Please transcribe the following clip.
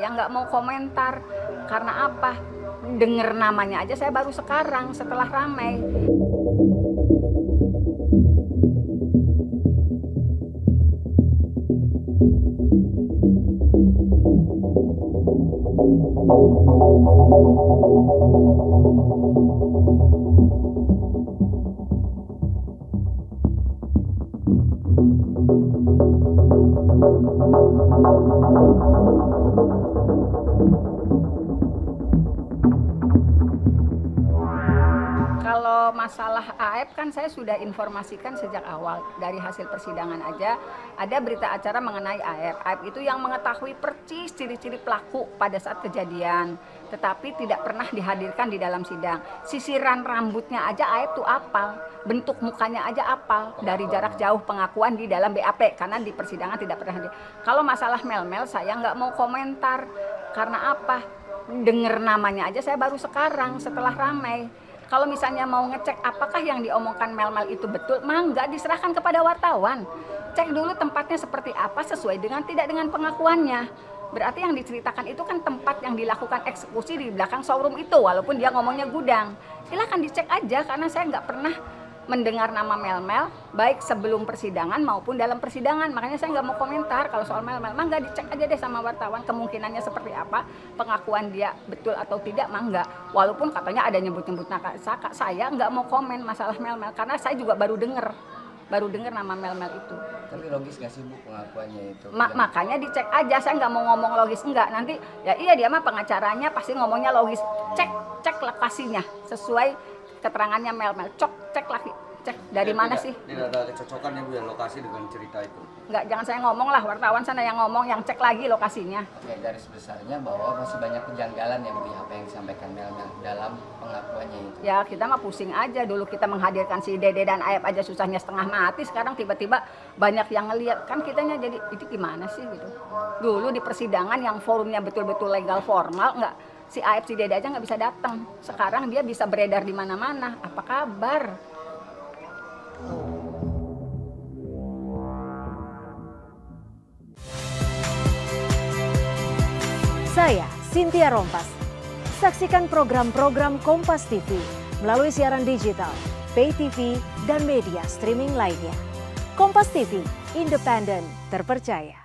saya nggak mau komentar. Karena apa? Dengar namanya aja saya baru sekarang setelah ramai. Kalau masalah AF kan saya sudah informasikan sejak awal dari hasil persidangan aja ada berita acara mengenai AF. AF itu yang mengetahui persis ciri-ciri pelaku pada saat kejadian, tetapi tidak pernah dihadirkan di dalam sidang. Sisiran rambutnya aja AF tuh apal, bentuk mukanya aja apal dari jarak jauh pengakuan di dalam BAP karena di persidangan tidak pernah hadir. Kalau masalah Mel-Mel saya nggak mau komentar karena apa? Dengar namanya aja saya baru sekarang setelah ramai. Kalau misalnya mau ngecek apakah yang diomongkan Mel-Mel itu betul, mangga diserahkan kepada wartawan. Cek dulu tempatnya seperti apa sesuai dengan tidak dengan pengakuannya. Berarti yang diceritakan itu kan tempat yang dilakukan eksekusi di belakang showroom itu, walaupun dia ngomongnya gudang. Silahkan dicek aja karena saya nggak pernah mendengar nama Mel-Mel baik sebelum persidangan maupun dalam persidangan. Makanya saya nggak mau komentar kalau soal Mel-Mel. Mangga dicek aja deh sama wartawan kemungkinannya seperti apa, pengakuan dia betul atau tidak, mangga. Walaupun katanya ada nyebut-nyebut Saka, saya nggak mau komen masalah Mel-Mel karena saya juga baru dengar nama Mel-Mel itu. Tapi logis nggak sih Bu pengakuannya itu? Makanya dicek aja, saya nggak mau ngomong logis enggak. Nanti ya iya dia mah pengacaranya pasti ngomongnya logis. Cek lokasinya sesuai keterangannya Mel-Mel. Cek lagi. Cek dari mana sih? Tidak ada kecocokan ya Bu ya lokasi dengan cerita itu. Enggak, jangan saya ngomong lah, wartawan sana yang ngomong, yang cek lagi lokasinya. Oke, garis besarnya bahwa masih banyak kejanggalan ya Bu apa yang disampaikan Mel-Mel dalam pengakuannya itu. Ya kita mah pusing aja, dulu kita menghadirkan si Dede dan Ayap aja susahnya setengah mati, sekarang tiba-tiba banyak yang ngelihat, kan kitanya jadi itu gimana sih gitu. Dulu di persidangan yang forumnya betul-betul legal formal, enggak si Ayap si Dede aja nggak bisa datang. Sekarang dia bisa beredar di mana-mana. Apa kabar? Saya Cynthia Rompas. Saksikan program-program Kompas TV melalui siaran digital, pay TV, dan media streaming lainnya. Kompas TV, independen, terpercaya.